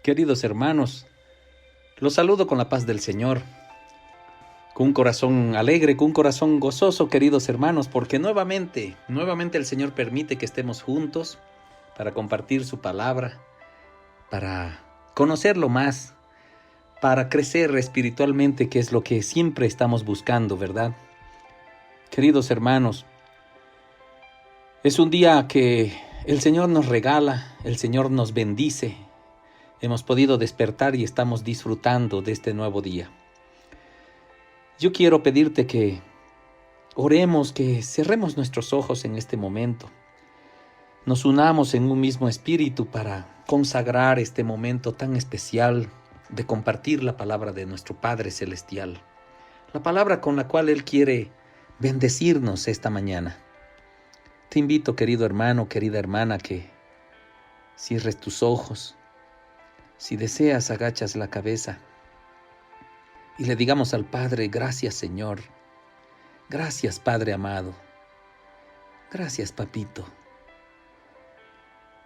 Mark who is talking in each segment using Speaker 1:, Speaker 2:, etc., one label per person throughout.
Speaker 1: Queridos hermanos, los saludo con la paz del Señor, con un corazón alegre, con un corazón gozoso, queridos hermanos, porque nuevamente el Señor permite que estemos juntos para compartir su palabra, para conocerlo más, para crecer espiritualmente, que es lo que siempre estamos buscando, ¿verdad? Queridos hermanos, es un día que el Señor nos regala, el Señor nos bendice. Hemos podido despertar y estamos disfrutando de este nuevo día. Yo quiero pedirte que oremos, que cerremos nuestros ojos en este momento. Nos unamos en un mismo espíritu para consagrar este momento tan especial de compartir la palabra de nuestro Padre Celestial. La palabra con la cual Él quiere bendecirnos esta mañana. Te invito, querido hermano, querida hermana, que cierres tus ojos. Si deseas, agachas la cabeza y le digamos al Padre: gracias, Señor. Gracias, Padre amado. Gracias, Papito,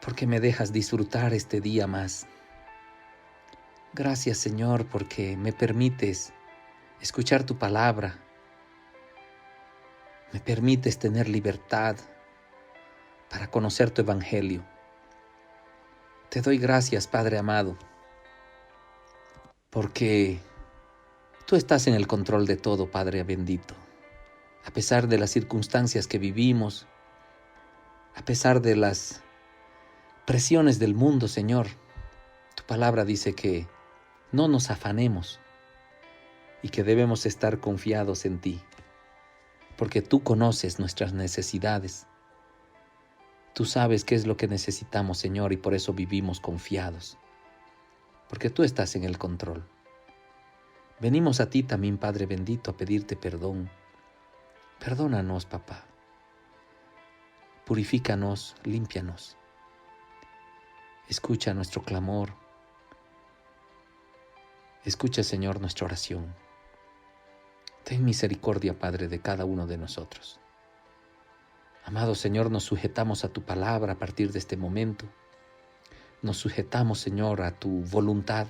Speaker 1: porque me dejas disfrutar este día más. Gracias, Señor, porque me permites escuchar tu palabra. Me permites tener libertad para conocer tu evangelio. Te doy gracias, Padre amado, porque tú estás en el control de todo, Padre bendito. A pesar de las circunstancias que vivimos, a pesar de las presiones del mundo, Señor, tu palabra dice que no nos afanemos y que debemos estar confiados en ti, porque tú conoces nuestras necesidades. Tú sabes qué es lo que necesitamos, Señor, y por eso vivimos confiados, porque tú estás en el control. Venimos a ti también, Padre bendito, a pedirte perdón. Perdónanos, papá. Purifícanos, límpianos. Escucha nuestro clamor. Escucha, Señor, nuestra oración. Ten misericordia, Padre, de cada uno de nosotros. Amado Señor, nos sujetamos a tu palabra a partir de este momento. Nos sujetamos, Señor, a tu voluntad.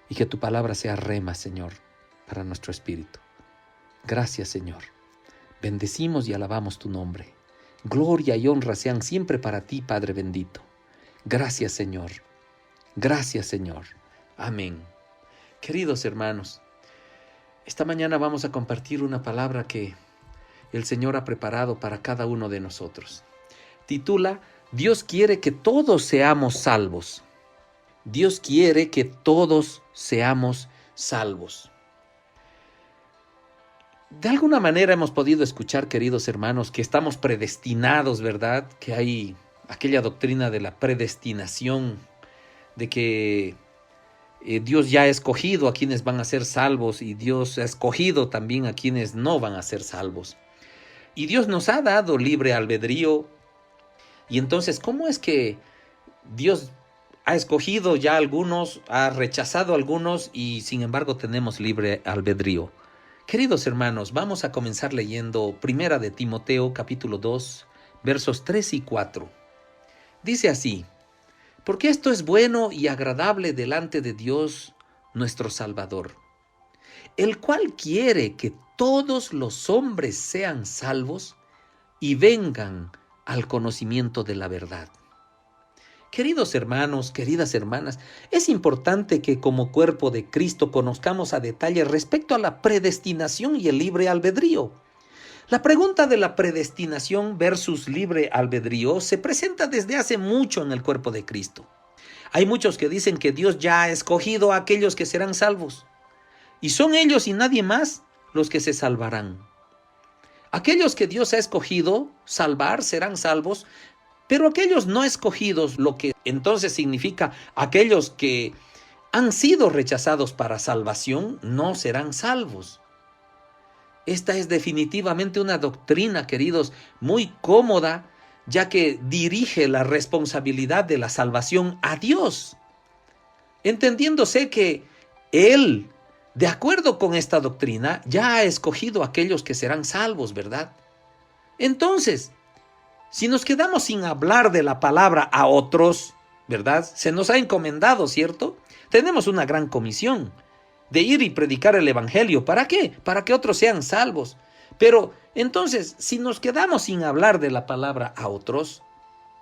Speaker 1: Y que tu palabra sea rema, Señor, para nuestro espíritu. Gracias, Señor. Bendecimos y alabamos tu nombre. Gloria y honra sean siempre para ti, Padre bendito. Gracias, Señor. Gracias, Señor. Amén. Queridos hermanos, esta mañana vamos a compartir una palabra que el Señor ha preparado para cada uno de nosotros. Titula: Dios quiere que todos seamos salvos. Dios quiere que todos seamos salvos. De alguna manera hemos podido escuchar, queridos hermanos, que estamos predestinados, ¿verdad? Que hay aquella doctrina de la predestinación, de que Dios ya ha escogido a quienes van a ser salvos y Dios ha escogido también a quienes no van a ser salvos. Y Dios nos ha dado libre albedrío. Y entonces, ¿cómo es que Dios ha escogido ya a algunos, ha rechazado a algunos y sin embargo tenemos libre albedrío? Queridos hermanos, vamos a comenzar leyendo Primera de Timoteo, capítulo 2, versos 3 y 4. Dice así: porque esto es bueno y agradable delante de Dios nuestro Salvador, el cual quiere que todos los hombres sean salvos y vengan al conocimiento de la verdad. Queridos hermanos, queridas hermanas, es importante que como cuerpo de Cristo conozcamos a detalle respecto a la predestinación y el libre albedrío. La pregunta de la predestinación versus libre albedrío se presenta desde hace mucho en el cuerpo de Cristo. Hay muchos que dicen que Dios ya ha escogido a aquellos que serán salvos, y son ellos y nadie más los que se salvarán. Aquellos que Dios ha escogido salvar serán salvos, pero aquellos no escogidos, lo que entonces significa aquellos que han sido rechazados para salvación, no serán salvos. Esta es definitivamente una doctrina, queridos, muy cómoda, ya que dirige la responsabilidad de la salvación a Dios, entendiéndose que Él, de acuerdo con esta doctrina, ya ha escogido a aquellos que serán salvos, ¿verdad? Entonces, si nos quedamos sin hablar de la palabra a otros, ¿verdad? Se nos ha encomendado, ¿cierto? Tenemos una gran comisión de ir y predicar el evangelio. ¿Para qué? Para que otros sean salvos. Pero entonces, si nos quedamos sin hablar de la palabra a otros,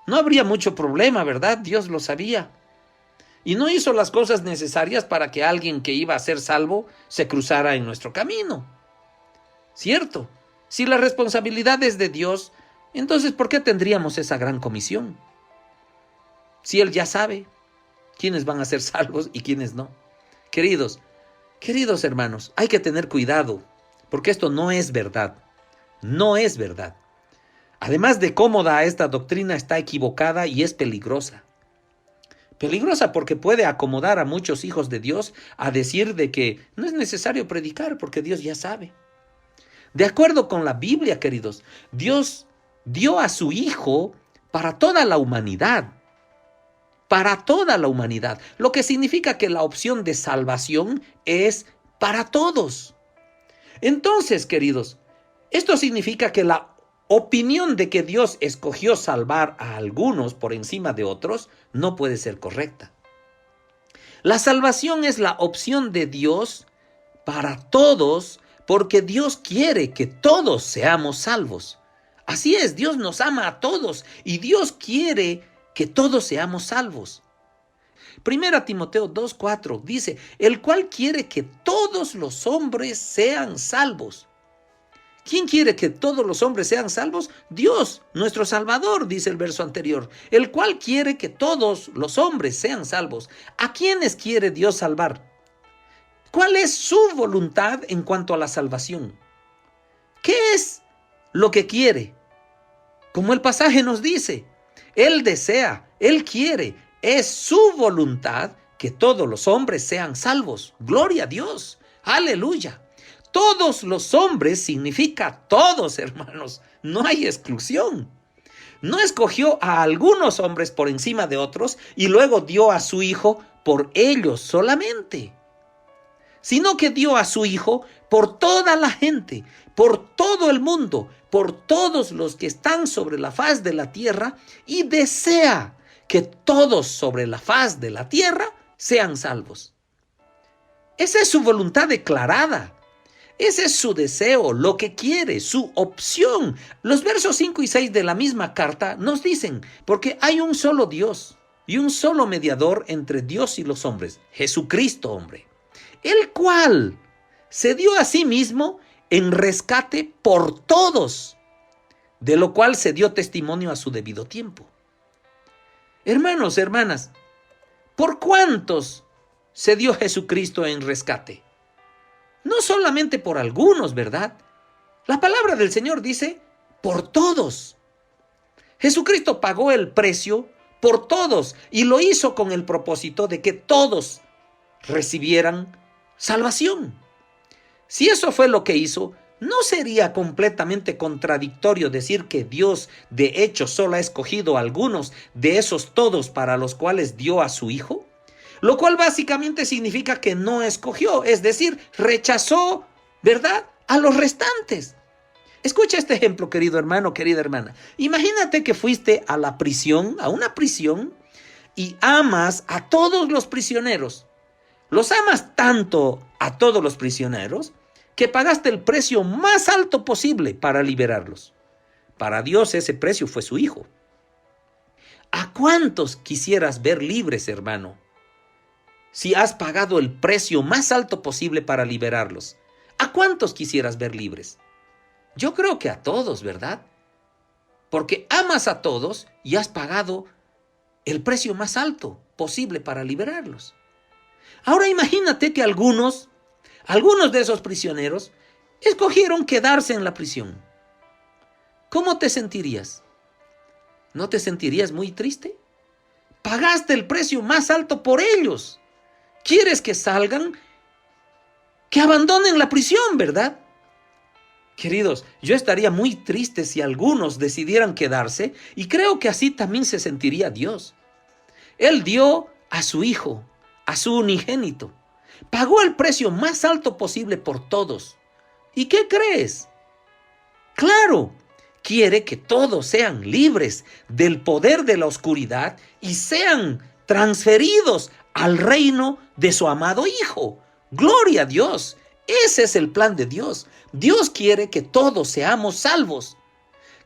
Speaker 1: no habría mucho problema, ¿verdad? Dios lo sabía. Y no hizo las cosas necesarias para que alguien que iba a ser salvo se cruzara en nuestro camino. ¿Cierto? Si la responsabilidad es de Dios, entonces ¿por qué tendríamos esa gran comisión? Si Él ya sabe quiénes van a ser salvos y quiénes no. Queridos hermanos, hay que tener cuidado, porque esto no es verdad. No es verdad. Además de cómoda, esta doctrina está equivocada y es peligrosa. Peligrosa porque puede acomodar a muchos hijos de Dios a decir de que no es necesario predicar porque Dios ya sabe. De acuerdo con la Biblia, queridos, Dios dio a su Hijo para toda la humanidad. Para toda la humanidad. Lo que significa que la opción de salvación es para todos. Entonces, queridos, esto significa que la opinión de que Dios escogió salvar a algunos por encima de otros no puede ser correcta. La salvación es la opción de Dios para todos porque Dios quiere que todos seamos salvos. Así es, Dios nos ama a todos y Dios quiere que todos seamos salvos. Primera Timoteo 2:4 dice, el cual quiere que todos los hombres sean salvos. ¿Quién quiere que todos los hombres sean salvos? Dios, nuestro Salvador, dice el verso anterior, el cual quiere que todos los hombres sean salvos. ¿A quiénes quiere Dios salvar? ¿Cuál es su voluntad en cuanto a la salvación? ¿Qué es lo que quiere? Como el pasaje nos dice, Él desea, Él quiere, es su voluntad que todos los hombres sean salvos. Gloria a Dios, aleluya. Todos los hombres significa todos, hermanos, no hay exclusión. No escogió a algunos hombres por encima de otros y luego dio a su Hijo por ellos solamente, sino que dio a su Hijo por toda la gente, por todo el mundo, por todos los que están sobre la faz de la tierra y desea que todos sobre la faz de la tierra sean salvos. Esa es su voluntad declarada. Ese es su deseo, lo que quiere, su opción. Los versos 5 y 6 de la misma carta nos dicen, porque hay un solo Dios y un solo mediador entre Dios y los hombres, Jesucristo, hombre, el cual se dio a sí mismo en rescate por todos, de lo cual se dio testimonio a su debido tiempo. Hermanos, hermanas, ¿por cuántos se dio Jesucristo en rescate? No solamente por algunos, ¿verdad? La palabra del Señor dice, por todos. Jesucristo pagó el precio por todos y lo hizo con el propósito de que todos recibieran salvación. Si eso fue lo que hizo, ¿no sería completamente contradictorio decir que Dios de hecho solo ha escogido a algunos de esos todos para los cuales dio a su Hijo? Lo cual básicamente significa que no escogió, es decir, rechazó, ¿verdad?, a los restantes. Escucha este ejemplo, querido hermano, querida hermana. Imagínate que fuiste a la prisión, a una prisión, y amas a todos los prisioneros. Los amas tanto a todos los prisioneros que pagaste el precio más alto posible para liberarlos. Para Dios ese precio fue su Hijo. ¿A cuántos quisieras ver libres, hermano? Si has pagado el precio más alto posible para liberarlos, ¿a cuántos quisieras ver libres? Yo creo que a todos, ¿verdad? Porque amas a todos y has pagado el precio más alto posible para liberarlos. Ahora imagínate que algunos de esos prisioneros escogieron quedarse en la prisión. ¿Cómo te sentirías? ¿No te sentirías muy triste? Pagaste el precio más alto por ellos. ¿Quieres que salgan? Que abandonen la prisión, ¿verdad? Queridos, yo estaría muy triste si algunos decidieran quedarse y creo que así también se sentiría Dios. Él dio a su Hijo, a su unigénito. Pagó el precio más alto posible por todos. ¿Y qué crees? Claro, quiere que todos sean libres del poder de la oscuridad y sean transferidos al reino de su amado Hijo. Gloria a Dios. Ese es el plan de Dios. Dios quiere que todos seamos salvos.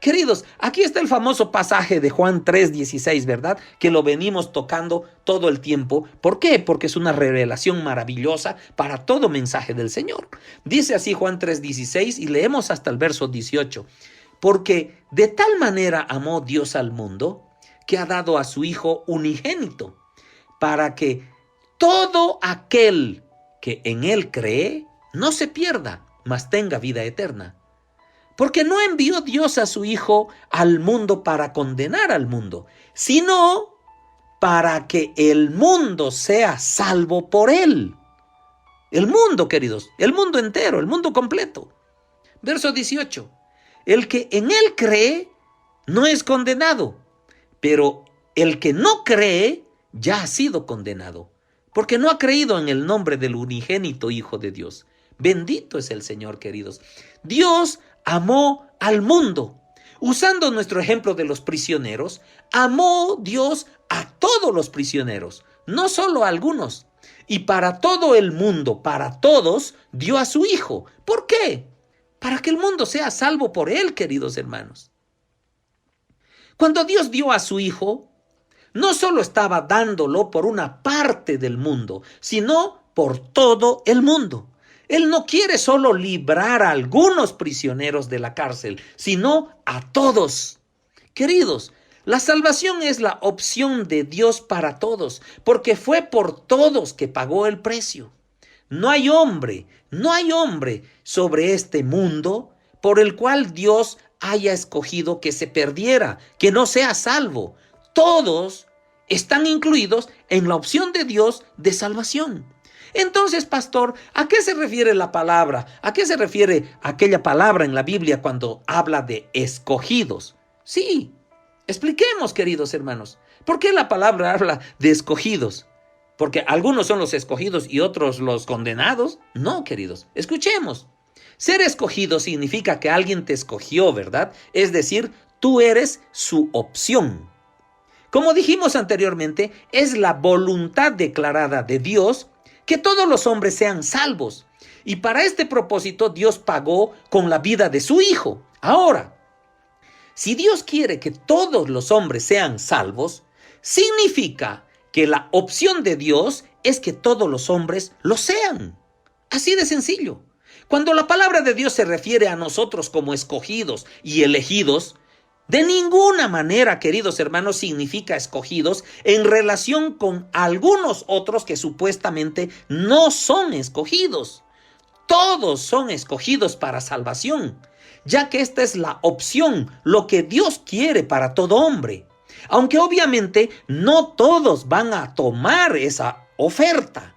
Speaker 1: Queridos, aquí está el famoso pasaje de Juan 3:16, ¿verdad? Que lo venimos tocando todo el tiempo. ¿Por qué? Porque es una revelación maravillosa para todo mensaje del Señor. Dice así Juan 3:16 y leemos hasta el verso 18. Porque de tal manera amó Dios al mundo que ha dado a su Hijo unigénito, para que todo aquel que en Él cree no se pierda, mas tenga vida eterna. Porque no envió Dios a su Hijo al mundo para condenar al mundo, sino para que el mundo sea salvo por Él. El mundo, queridos, el mundo entero, el mundo completo. Verso 18. El que en Él cree no es condenado, pero el que no cree ya ha sido condenado, porque no ha creído en el nombre del unigénito Hijo de Dios. Bendito es el Señor, queridos. Dios amó al mundo. Usando nuestro ejemplo de los prisioneros, amó Dios a todos los prisioneros, no solo a algunos. Y para todo el mundo, para todos, dio a su Hijo. ¿Por qué? Para que el mundo sea salvo por Él, queridos hermanos. Cuando Dios dio a su Hijo, no solo estaba dándolo por una parte del mundo, sino por todo el mundo. Él no quiere solo librar a algunos prisioneros de la cárcel, sino a todos. Queridos, la salvación es la opción de Dios para todos, porque fue por todos que pagó el precio. No hay hombre sobre este mundo por el cual Dios haya escogido que se perdiera, que no sea salvo. Todos están incluidos en la opción de Dios de salvación. Entonces, pastor, ¿a qué se refiere la palabra? ¿A qué se refiere aquella palabra en la Biblia cuando habla de escogidos? Sí, expliquemos, queridos hermanos. ¿Por qué la palabra habla de escogidos? ¿Porque algunos son los escogidos y otros los condenados? No, queridos, escuchemos. Ser escogido significa que alguien te escogió, ¿verdad? Es decir, tú eres su opción. Como dijimos anteriormente, es la voluntad declarada de Dios que todos los hombres sean salvos. Y para este propósito Dios pagó con la vida de su Hijo. Ahora, si Dios quiere que todos los hombres sean salvos, significa que la opción de Dios es que todos los hombres lo sean. Así de sencillo. Cuando la palabra de Dios se refiere a nosotros como escogidos y elegidos, de ninguna manera, queridos hermanos, significa escogidos en relación con algunos otros que supuestamente no son escogidos. Todos son escogidos para salvación, ya que esta es la opción, lo que Dios quiere para todo hombre. Aunque obviamente no todos van a tomar esa oferta.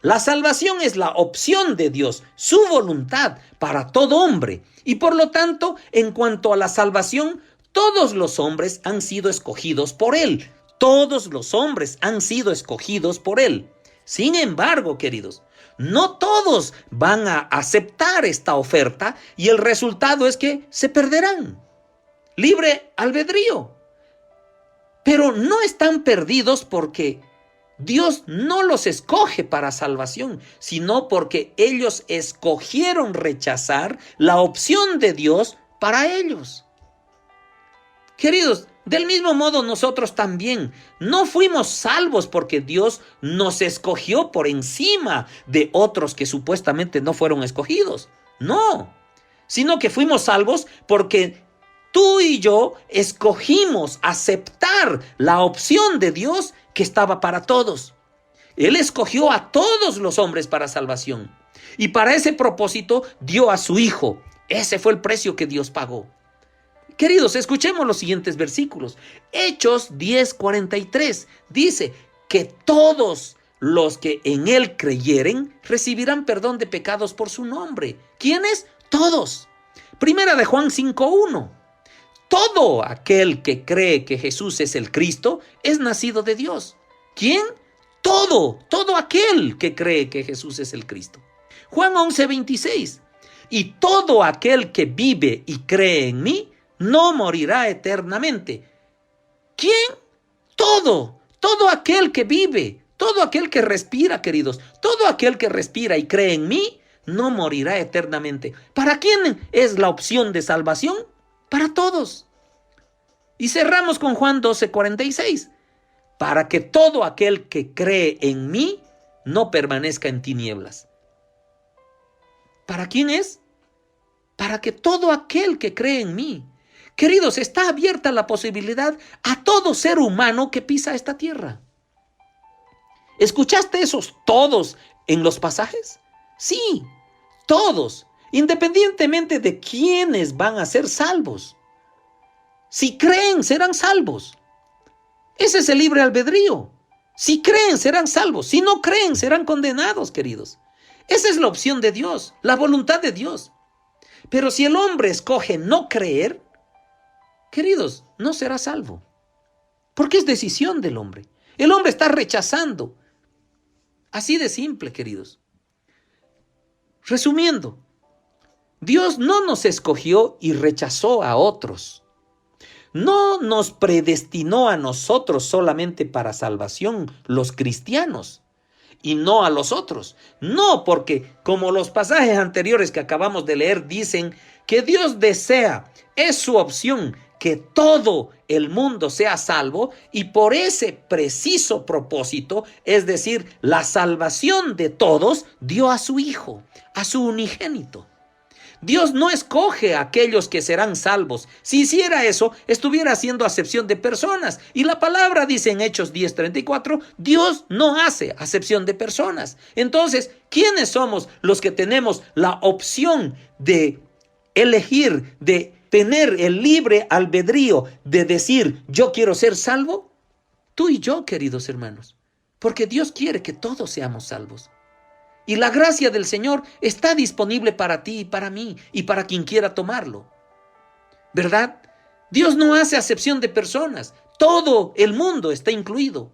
Speaker 1: La salvación es la opción de Dios, su voluntad para todo hombre. Y por lo tanto, en cuanto a la salvación, todos los hombres han sido escogidos por Él. Todos los hombres han sido escogidos por Él. Sin embargo, queridos, no todos van a aceptar esta oferta y el resultado es que se perderán. Libre albedrío. Pero no están perdidos porque Dios no los escoge para salvación, sino porque ellos escogieron rechazar la opción de Dios para ellos. Queridos, del mismo modo nosotros también no fuimos salvos porque Dios nos escogió por encima de otros que supuestamente no fueron escogidos. No, sino que fuimos salvos porque tú y yo escogimos aceptar la opción de Dios que estaba para todos. Él escogió a todos los hombres para salvación. Y para ese propósito dio a su Hijo. Ese fue el precio que Dios pagó. Queridos, escuchemos los siguientes versículos. Hechos 10:43 dice que todos los que en Él creyeren recibirán perdón de pecados por su nombre. ¿Quiénes? Todos. Primera de Juan 5:1. Todo aquel que cree que Jesús es el Cristo es nacido de Dios. ¿Quién? Todo aquel que cree que Jesús es el Cristo. Juan 11:26. Y todo aquel que vive y cree en mí no morirá eternamente. ¿Quién? Todo todo aquel que vive, todo aquel que respira, queridos, todo aquel que respira y cree en mí, no morirá eternamente. ¿Para quién es la opción de salvación? Para todos. Y cerramos con Juan 12:46. Para que todo aquel que cree en mí no permanezca en tinieblas. ¿Para quién es? Para que todo aquel que cree en mí. Queridos, está abierta la posibilidad a todo ser humano que pisa esta tierra. ¿Escuchaste esos todos en los pasajes? Sí, todos, independientemente de quiénes van a ser salvos. Si creen, serán salvos. Ese es el libre albedrío. Si creen, serán salvos. Si no creen, serán condenados, queridos. Esa es la opción de Dios, la voluntad de Dios. Pero si el hombre escoge no creer, queridos, no será salvo. Porque es decisión del hombre. El hombre está rechazando. Así de simple, queridos. Resumiendo, Dios no nos escogió y rechazó a otros. No nos predestinó a nosotros solamente para salvación, los cristianos, y no a los otros. No, porque como los pasajes anteriores que acabamos de leer dicen que Dios desea, es su opción, que todo el mundo sea salvo, y por ese preciso propósito, es decir, la salvación de todos, dio a su Hijo, a su unigénito. Dios no escoge a aquellos que serán salvos. Si hiciera eso, estuviera haciendo acepción de personas. Y la palabra dice en Hechos 10:34, Dios no hace acepción de personas. Entonces, ¿quiénes somos los que tenemos la opción de elegir, de tener el libre albedrío de decir, yo quiero ser salvo? Tú y yo, queridos hermanos, porque Dios quiere que todos seamos salvos. Y la gracia del Señor está disponible para ti y para mí y para quien quiera tomarlo. ¿Verdad? Dios no hace acepción de personas. Todo el mundo está incluido.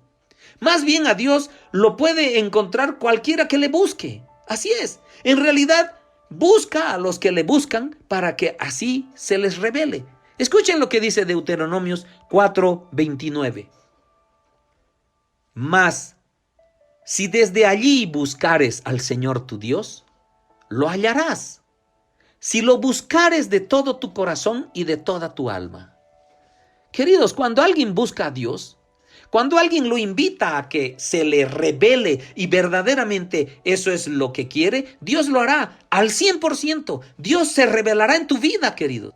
Speaker 1: Más bien a Dios lo puede encontrar cualquiera que le busque. Así es. En realidad, busca a los que le buscan para que así se les revele. Escuchen lo que dice Deuteronomios 4:29. Mas si desde allí buscares al Señor tu Dios, lo hallarás. Si lo buscares de todo tu corazón y de toda tu alma. Queridos, cuando alguien busca a Dios, cuando alguien lo invita a que se le revele y verdaderamente eso es lo que quiere, Dios lo hará al 100%. Dios se revelará en tu vida, querido.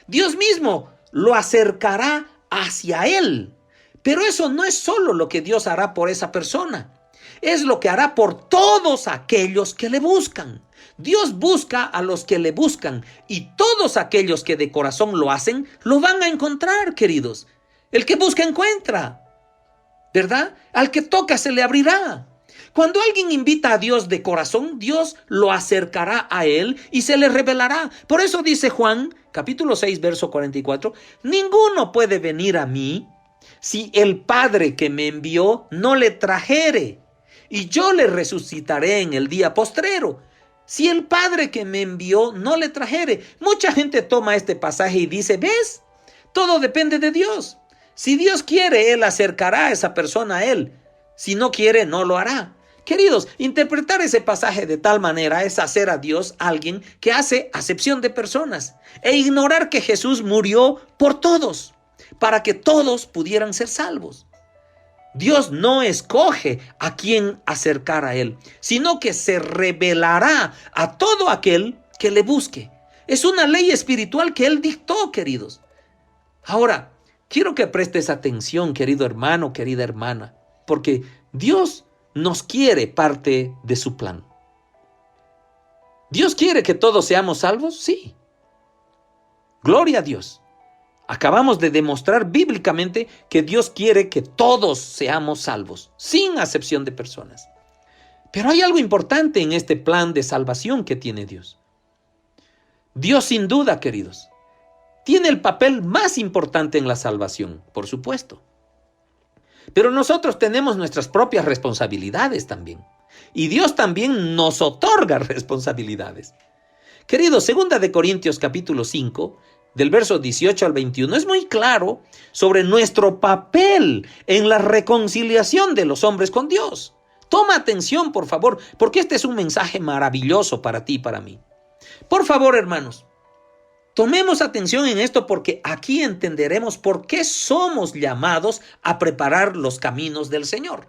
Speaker 1: Dios mismo lo acercará hacia Él. Pero eso no es solo lo que Dios hará por esa persona. Es lo que hará por todos aquellos que le buscan. Dios busca a los que le buscan y todos aquellos que de corazón lo hacen, lo van a encontrar, queridos. El que busca encuentra, ¿verdad? Al que toca se le abrirá. Cuando alguien invita a Dios de corazón, Dios lo acercará a Él y se le revelará. Por eso dice Juan, capítulo 6, verso 44, ninguno puede venir a mí si el Padre que me envió no le trajere. Y yo le resucitaré en el día postrero. Si el Padre que me envió no le trajere. Mucha gente toma este pasaje y dice, ¿ves? Todo depende de Dios. Si Dios quiere, Él acercará a esa persona a Él. Si no quiere, no lo hará. Queridos, interpretar ese pasaje de tal manera es hacer a Dios alguien que hace acepción de personas e ignorar que Jesús murió por todos, para que todos pudieran ser salvos. Dios no escoge a quién acercar a Él, sino que se revelará a todo aquel que le busque. Es una ley espiritual que Él dictó, queridos. Ahora, quiero que prestes atención, querido hermano, querida hermana, porque Dios nos quiere parte de su plan. ¿Dios quiere que todos seamos salvos? Sí. Gloria a Dios. Acabamos de demostrar bíblicamente que Dios quiere que todos seamos salvos, sin acepción de personas. Pero hay algo importante en este plan de salvación que tiene Dios. Dios, sin duda, queridos, tiene el papel más importante en la salvación, por supuesto. Pero nosotros tenemos nuestras propias responsabilidades también. Y Dios también nos otorga responsabilidades. Queridos, 2 Corintios capítulo 5, del verso 18 al 21, es muy claro sobre nuestro papel en la reconciliación de los hombres con Dios. Toma atención, por favor, porque este es un mensaje maravilloso para ti y para mí. Por favor, hermanos, tomemos atención en esto porque aquí entenderemos por qué somos llamados a preparar los caminos del Señor.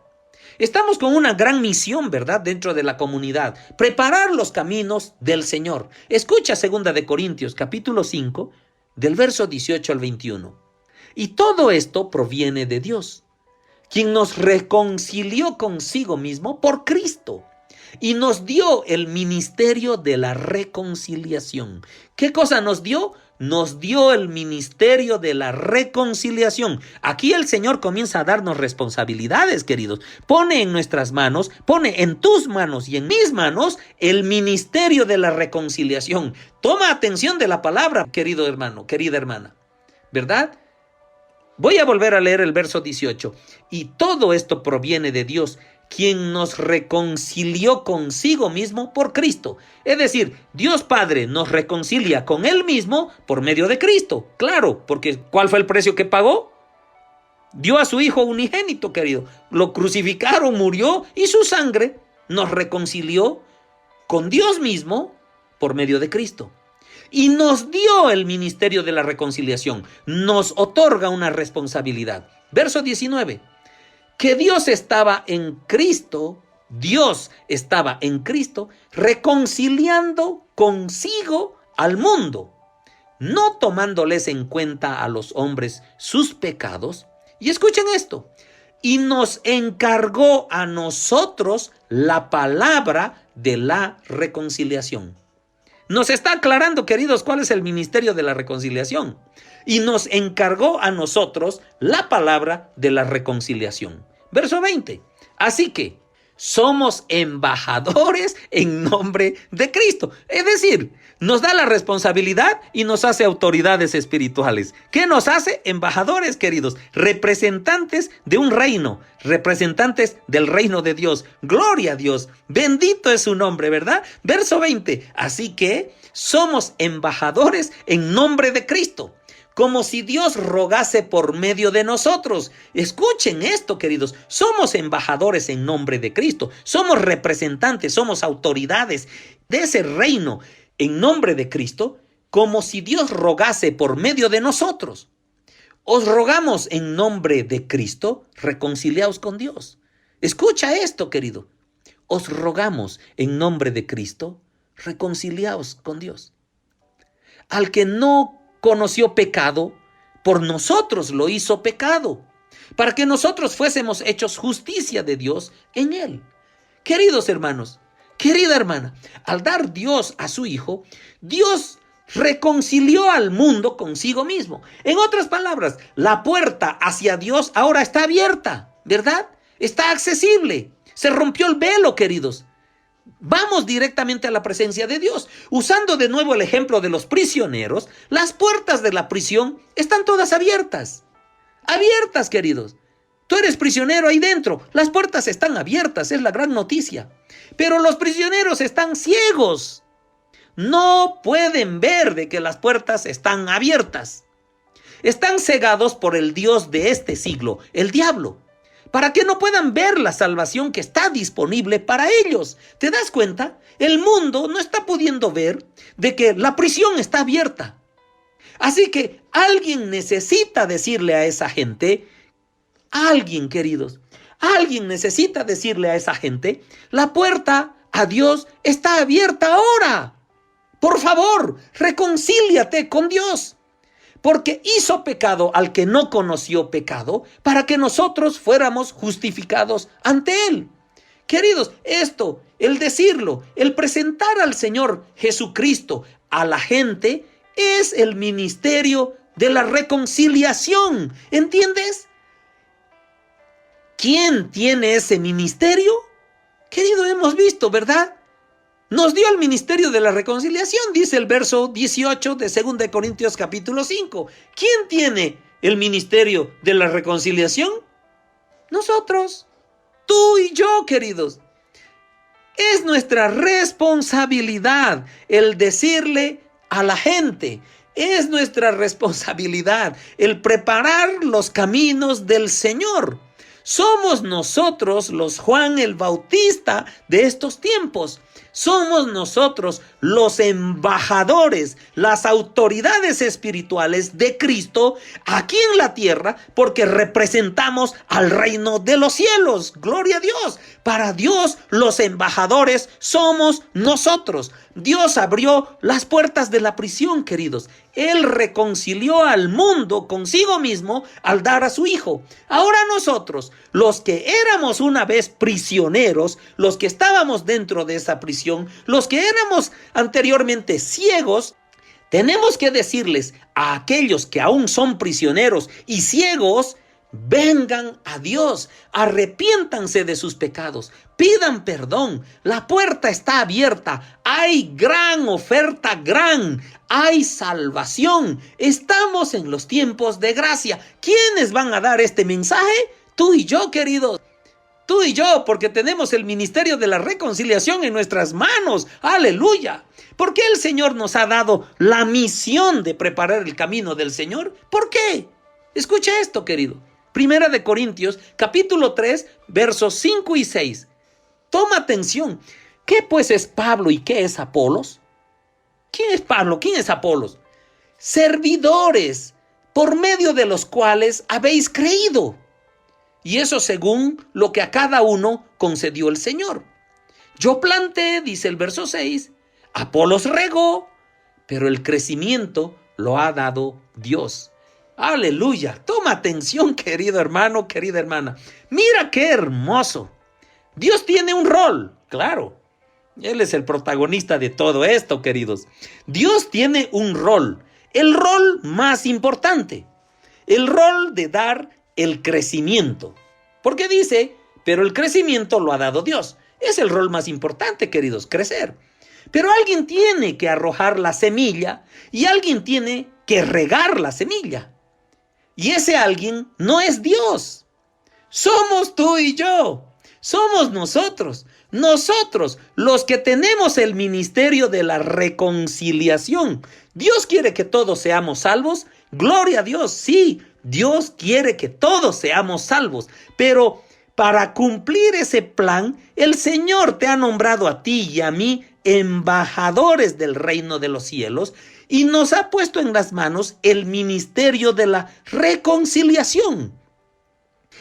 Speaker 1: Estamos con una gran misión, ¿verdad?, dentro de la comunidad, preparar los caminos del Señor. Escucha 2 de Corintios, capítulo 5, del verso 18 al 21. Y todo esto proviene de Dios, quien nos reconcilió consigo mismo por Cristo y nos dio el ministerio de la reconciliación. ¿Qué cosa nos dio? Nos dio el ministerio de la reconciliación. Aquí el Señor comienza a darnos responsabilidades, queridos. Pone en nuestras manos, pone en tus manos y en mis manos el ministerio de la reconciliación. Toma atención de la palabra, querido hermano, querida hermana, ¿verdad? Voy a volver a leer el verso 18. Y todo esto proviene de Dios, quien nos reconcilió consigo mismo por Cristo. Es decir, Dios Padre nos reconcilia con Él mismo por medio de Cristo. Claro, porque ¿cuál fue el precio que pagó? Dio a su Hijo unigénito, querido. Lo crucificaron, murió y su sangre nos reconcilió con Dios mismo por medio de Cristo. Y nos dio el ministerio de la reconciliación. Nos otorga una responsabilidad. Verso 19. Que Dios estaba en Cristo reconciliando consigo al mundo, no tomándoles en cuenta a los hombres sus pecados. Y escuchen esto. Y nos encargó a nosotros la palabra de la reconciliación. Nos está aclarando, queridos, cuál es el ministerio de la reconciliación. Y nos encargó a nosotros la palabra de la reconciliación. Verso 20. Así que somos embajadores en nombre de Cristo. Es decir, nos da la responsabilidad y nos hace autoridades espirituales. ¿Qué nos hace? Embajadores, queridos, representantes de un reino, representantes del reino de Dios. Gloria a Dios, bendito es su nombre, ¿verdad? Verso 20, así que somos embajadores en nombre de Cristo, como si Dios rogase por medio de nosotros. Escuchen esto, queridos. Somos embajadores en nombre de Cristo. Somos representantes, somos autoridades de ese reino en nombre de Cristo, como si Dios rogase por medio de nosotros. Os rogamos en nombre de Cristo, reconciliaos con Dios. Escucha esto, querido. Os rogamos en nombre de Cristo, reconciliaos con Dios. Al que no conoció pecado, por nosotros lo hizo pecado, para que nosotros fuésemos hechos justicia de Dios en él. Queridos hermanos, querida hermana, al dar Dios a su Hijo, Dios reconcilió al mundo consigo mismo. En otras palabras, la puerta hacia Dios ahora está abierta, ¿verdad? Está accesible. Se rompió el velo, queridos. Vamos directamente a la presencia de Dios. Usando de nuevo el ejemplo de los prisioneros, las puertas de la prisión están todas abiertas. Abiertas, queridos. Tú eres prisionero ahí dentro. Las puertas están abiertas, es la gran noticia. Pero los prisioneros están ciegos. No pueden ver de que las puertas están abiertas. Están cegados por el Dios de este siglo, el diablo, para que no puedan ver la salvación que está disponible para ellos. ¿Te das cuenta? El mundo no está pudiendo ver de que la prisión está abierta. Así que alguien necesita decirle a esa gente, alguien, queridos, alguien necesita decirle a esa gente, la puerta a Dios está abierta ahora. Por favor, reconcíliate con Dios. Porque hizo pecado al que no conoció pecado, para que nosotros fuéramos justificados ante Él. Queridos, esto, el decirlo, el presentar al Señor Jesucristo a la gente, es el ministerio de la reconciliación. ¿Entiendes? ¿Quién tiene ese ministerio? Querido, hemos visto, ¿verdad? Nos dio el ministerio de la reconciliación, dice el verso 18 de 2 de Corintios capítulo 5. ¿Quién tiene el ministerio de la reconciliación? Nosotros, tú y yo, queridos. Es nuestra responsabilidad el decirle a la gente, Es nuestra responsabilidad el preparar los caminos del Señor. Somos nosotros los Juan el Bautista de estos tiempos. Somos nosotros los embajadores, las autoridades espirituales de Cristo aquí en la tierra, porque representamos al reino de los cielos. Gloria a Dios. Para Dios, los embajadores somos nosotros. Dios abrió las puertas de la prisión, queridos. Él reconcilió al mundo consigo mismo al dar a su Hijo. Ahora nosotros, los que éramos una vez prisioneros, los que estábamos dentro de esa prisión, los que éramos anteriormente ciegos, tenemos que decirles a aquellos que aún son prisioneros y ciegos: vengan a Dios, arrepiéntanse de sus pecados, pidan perdón, la puerta está abierta, hay gran oferta, hay salvación, estamos en los tiempos de gracia. ¿Quiénes van a dar este mensaje? Tú y yo, queridos. Tú y yo, porque tenemos el ministerio de la reconciliación en nuestras manos. ¡Aleluya! ¿Por qué el Señor nos ha dado la misión de preparar el camino del Señor? ¿Por qué? Escucha esto, querido. Primera de Corintios, capítulo 3, versos 5 y 6. Toma atención. ¿Qué pues es Pablo y qué es Apolos? ¿Quién es Pablo? ¿Quién es Apolos? Servidores, por medio de los cuales habéis creído. Y eso según lo que a cada uno concedió el Señor. Yo planté, dice el verso 6, Apolos regó, pero el crecimiento lo ha dado Dios. Aleluya. Toma atención, querido hermano, querida hermana. Mira qué hermoso. Dios tiene un rol, claro. Él es el protagonista de todo esto, queridos. Dios tiene un rol, el rol más importante, el rol de dar el crecimiento. Porque dice, pero el crecimiento lo ha dado Dios. Es el rol más importante, queridos, crecer. Pero alguien tiene que arrojar la semilla y alguien tiene que regar la semilla. Y ese alguien no es Dios. Somos tú y yo. Somos nosotros los que tenemos el ministerio de la reconciliación. Dios quiere que todos seamos salvos. Gloria a Dios, sí, Dios quiere que todos seamos salvos. Pero para cumplir ese plan, el Señor te ha nombrado a ti y a mí embajadores del reino de los cielos y nos ha puesto en las manos el ministerio de la reconciliación.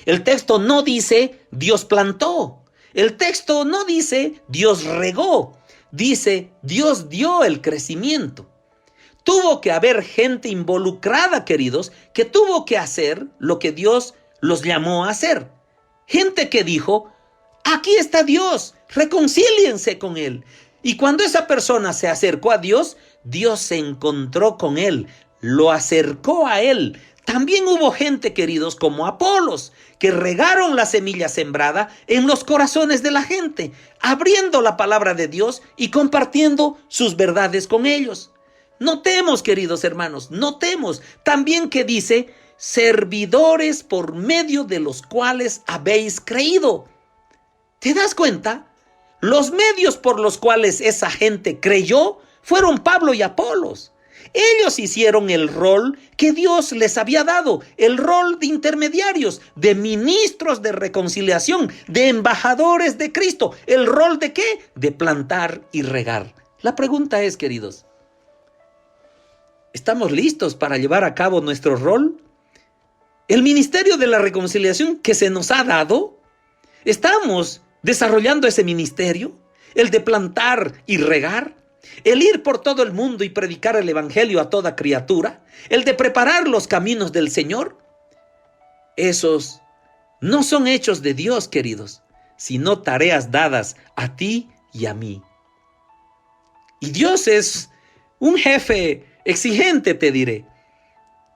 Speaker 1: El texto no dice Dios plantó. El texto no dice Dios regó. Dice Dios dio el crecimiento. Tuvo que haber gente involucrada, queridos, que tuvo que hacer lo que Dios los llamó a hacer. Gente que dijo, aquí está Dios, reconcíliense con Él. Y cuando esa persona se acercó a Dios, Dios se encontró con él, lo acercó a él. También hubo gente, queridos, como Apolos, que regaron la semilla sembrada en los corazones de la gente, abriendo la palabra de Dios y compartiendo sus verdades con ellos. Notemos, queridos hermanos, notemos también que dice, servidores por medio de los cuales habéis creído. ¿Te das cuenta? Los medios por los cuales esa gente creyó fueron Pablo y Apolos. Ellos hicieron el rol que Dios les había dado, el rol de intermediarios, de ministros de reconciliación, de embajadores de Cristo. ¿El rol de qué? De plantar y regar. La pregunta es, queridos, ¿estamos listos para llevar a cabo nuestro rol? El ministerio de la reconciliación que se nos ha dado, ¿estamos desarrollando ese ministerio? El de plantar y regar, el ir por todo el mundo y predicar el evangelio a toda criatura, el de preparar los caminos del Señor. Esos no son hechos de Dios, queridos, sino tareas dadas a ti y a mí. Y Dios es un jefe exigente, te diré.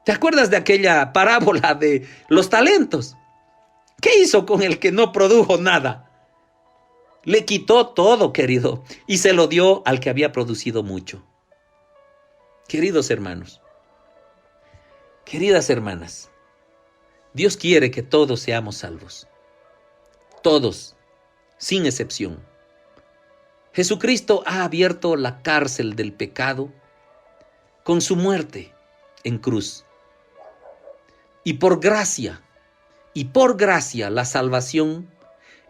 Speaker 1: ¿Te acuerdas de aquella parábola de los talentos? ¿Qué hizo con el que no produjo nada? Le quitó todo, querido, y se lo dio al que había producido mucho. Queridos hermanos, queridas hermanas, Dios quiere que todos seamos salvos. Todos, sin excepción. Jesucristo ha abierto la cárcel del pecado con su muerte en cruz. Y por gracia la salvación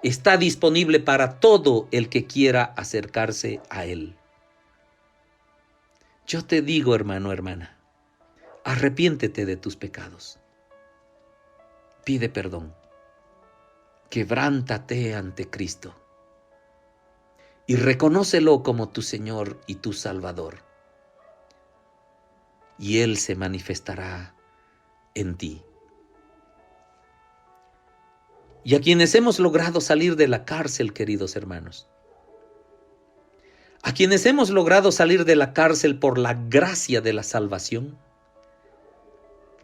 Speaker 1: está disponible para todo el que quiera acercarse a Él. Yo te digo, hermano, hermana, arrepiéntete de tus pecados. Pide perdón. Quebrántate ante Cristo y reconócelo como tu Señor y tu Salvador. Y Él se manifestará en ti. Y a quienes hemos logrado salir de la cárcel, queridos hermanos, a quienes hemos logrado salir de la cárcel por la gracia de la salvación,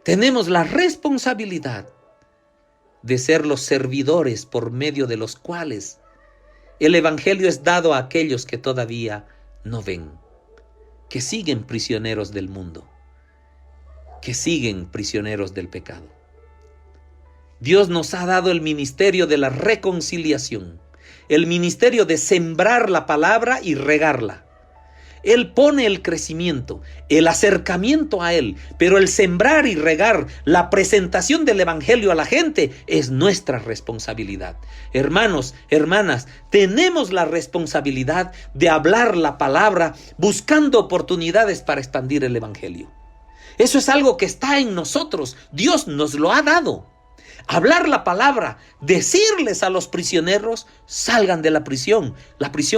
Speaker 1: tenemos la responsabilidad de ser los servidores por medio de los cuales el Evangelio es dado a aquellos que todavía no ven, que siguen prisioneros del mundo, que siguen prisioneros del pecado. Dios nos ha dado el ministerio de la reconciliación, el ministerio de sembrar la palabra y regarla. Él pone el crecimiento, el acercamiento a Él, pero el sembrar y regar, la presentación del Evangelio a la gente es nuestra responsabilidad. Hermanos, hermanas, tenemos la responsabilidad de hablar la palabra buscando oportunidades para expandir el Evangelio. Eso es algo que está en nosotros. Dios nos lo ha dado. Hablar la palabra, decirles a los prisioneros, salgan de la prisión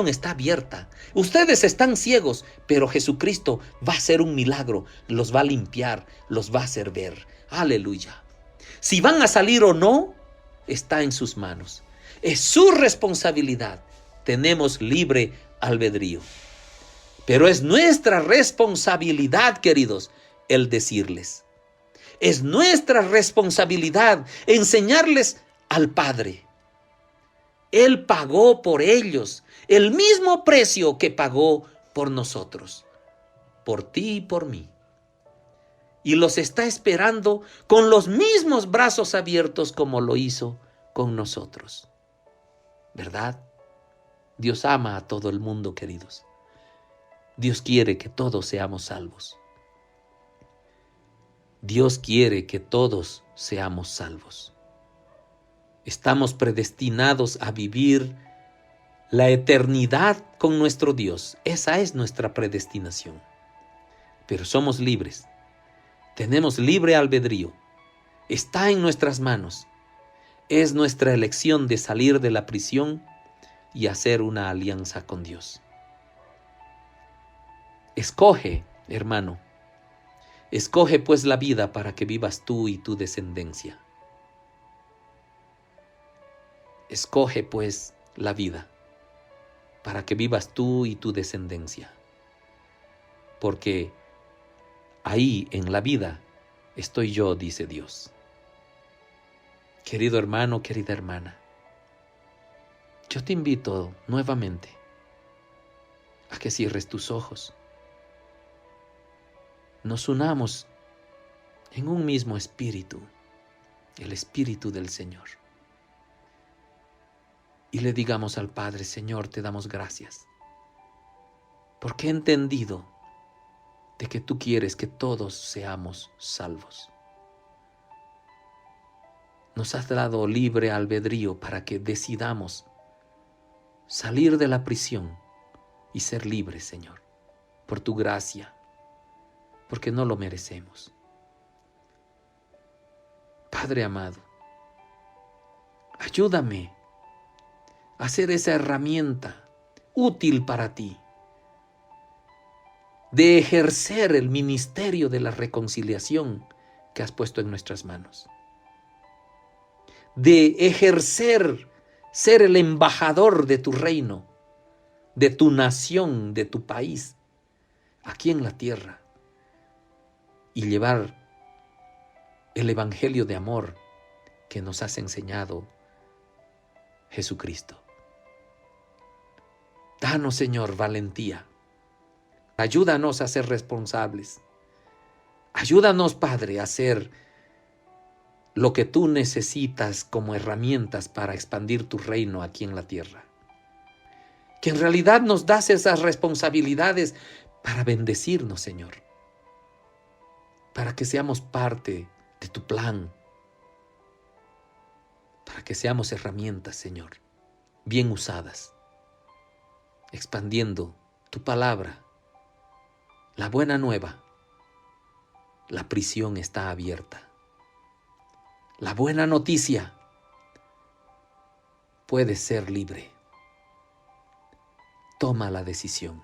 Speaker 1: está abierta. Ustedes están ciegos, pero Jesucristo va a hacer un milagro, los va a limpiar, los va a hacer ver. Aleluya. Si van a salir o no, está en sus manos. Es su responsabilidad. Tenemos libre albedrío. Pero es nuestra responsabilidad, queridos, el decirles. Es nuestra responsabilidad enseñarles al Padre. Él pagó por ellos el mismo precio que pagó por nosotros, por ti y por mí. Y los está esperando con los mismos brazos abiertos como lo hizo con nosotros. ¿Verdad? Dios ama a todo el mundo, queridos. Dios quiere que todos seamos salvos. Dios quiere que todos seamos salvos. Estamos predestinados a vivir la eternidad con nuestro Dios. Esa es nuestra predestinación. Pero somos libres. Tenemos libre albedrío. Está en nuestras manos. Es nuestra elección de salir de la prisión y hacer una alianza con Dios. Escoge, hermano. Escoge pues la vida para que vivas tú y tu descendencia. Escoge pues la vida para que vivas tú y tu descendencia. Porque ahí en la vida estoy yo, dice Dios. Querido hermano, querida hermana, yo te invito nuevamente a que cierres tus ojos. Nos unamos en un mismo espíritu, el Espíritu del Señor. Y le digamos al Padre: Señor, te damos gracias, porque he entendido de que tú quieres que todos seamos salvos. Nos has dado libre albedrío para que decidamos salir de la prisión y ser libres, Señor, por tu gracia, porque no lo merecemos. Padre amado, ayúdame a ser esa herramienta útil para ti, de ejercer el ministerio de la reconciliación que has puesto en nuestras manos, de ejercer, ser el embajador de tu reino, de tu nación, de tu país, aquí en la tierra, y llevar el evangelio de amor que nos has enseñado Jesucristo. Danos, Señor, valentía. Ayúdanos a ser responsables. Ayúdanos, Padre, a hacer lo que tú necesitas como herramientas para expandir tu reino aquí en la tierra. Que en realidad nos das esas responsabilidades para bendecirnos, Señor. para que seamos parte de tu plan, para que seamos herramientas, Señor, bien usadas, expandiendo tu palabra, la buena nueva. La prisión está abierta. La buena noticia: puedes ser libre. Toma la decisión.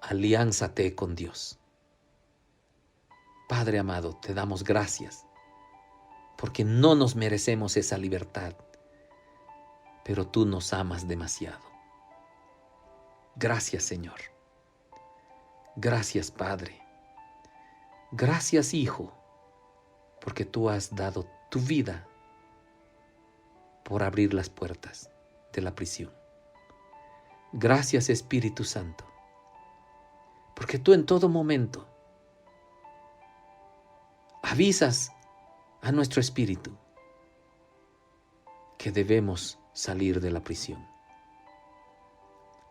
Speaker 1: Aliánzate con Dios. Padre amado, te damos gracias, porque no nos merecemos esa libertad, pero tú nos amas demasiado. Gracias, Señor. Gracias, Padre. Gracias, Hijo, porque tú has dado tu vida por abrir las puertas de la prisión. Gracias, Espíritu Santo, porque tú en todo momento avisas a nuestro espíritu que debemos salir de la prisión.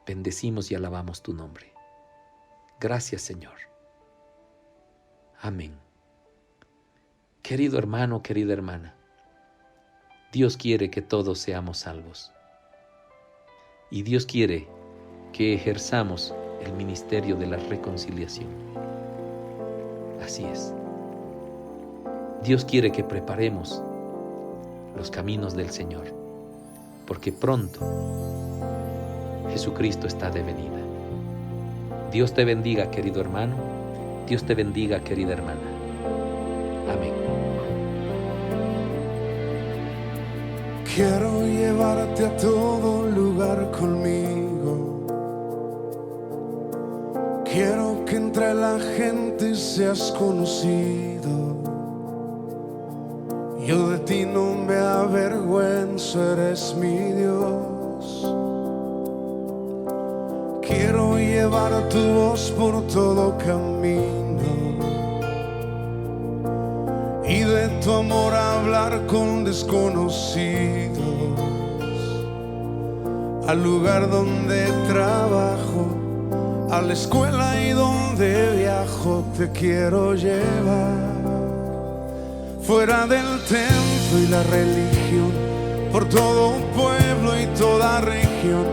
Speaker 1: Bendecimos y alabamos tu nombre. Gracias, Señor. Amén. Querido hermano, querida hermana, Dios quiere que todos seamos salvos. Y Dios quiere que ejerzamos el ministerio de la reconciliación. Así es. Dios quiere que preparemos los caminos del Señor, porque pronto Jesucristo está de venida. Dios te bendiga, querido hermano. Dios te bendiga, querida hermana. Amén.
Speaker 2: Quiero llevarte a todo lugar conmigo. Quiero que entre la gente seas conocido. Yo de ti no me avergüenzo, eres mi Dios. Quiero llevar tu voz por todo camino y de tu amor hablar con desconocidos. Al lugar donde trabajo, a la escuela y donde viajo, te quiero llevar. Fuera del templo y la religión, por todo pueblo y toda región,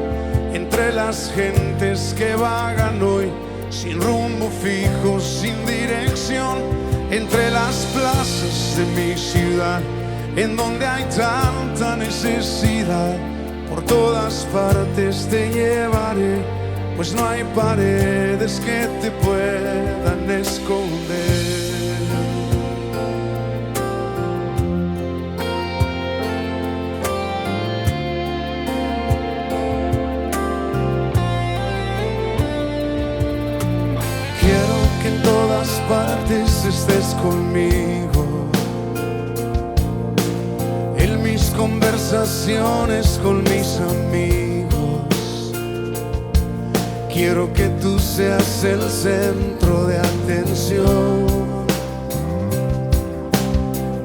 Speaker 2: entre las gentes que vagan hoy, sin rumbo fijo, sin dirección, entre las plazas de mi ciudad, en donde hay tanta necesidad, por todas partes te llevaré, pues no hay paredes que te puedan esconder. En todas partes estés conmigo, en mis conversaciones con mis amigos. Quiero que tú seas el centro de atención.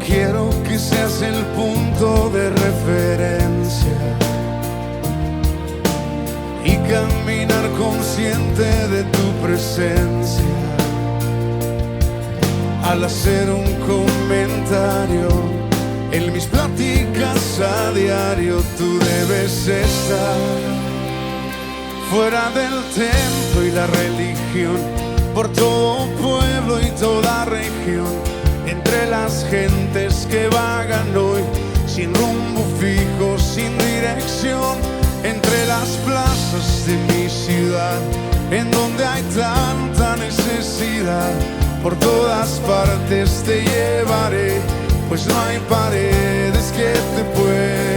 Speaker 2: Quiero que seas el punto de referencia y caminar consciente de tu presencia. Al hacer un comentario en mis pláticas a diario, tú debes estar fuera del templo y la religión, por todo pueblo y toda región, entre las gentes que vagan hoy, sin rumbo fijo, sin dirección, entre las plazas de mi ciudad, en donde hay tanta necesidad. Por todas partes te llevaré, pues no hay paredes que te puedan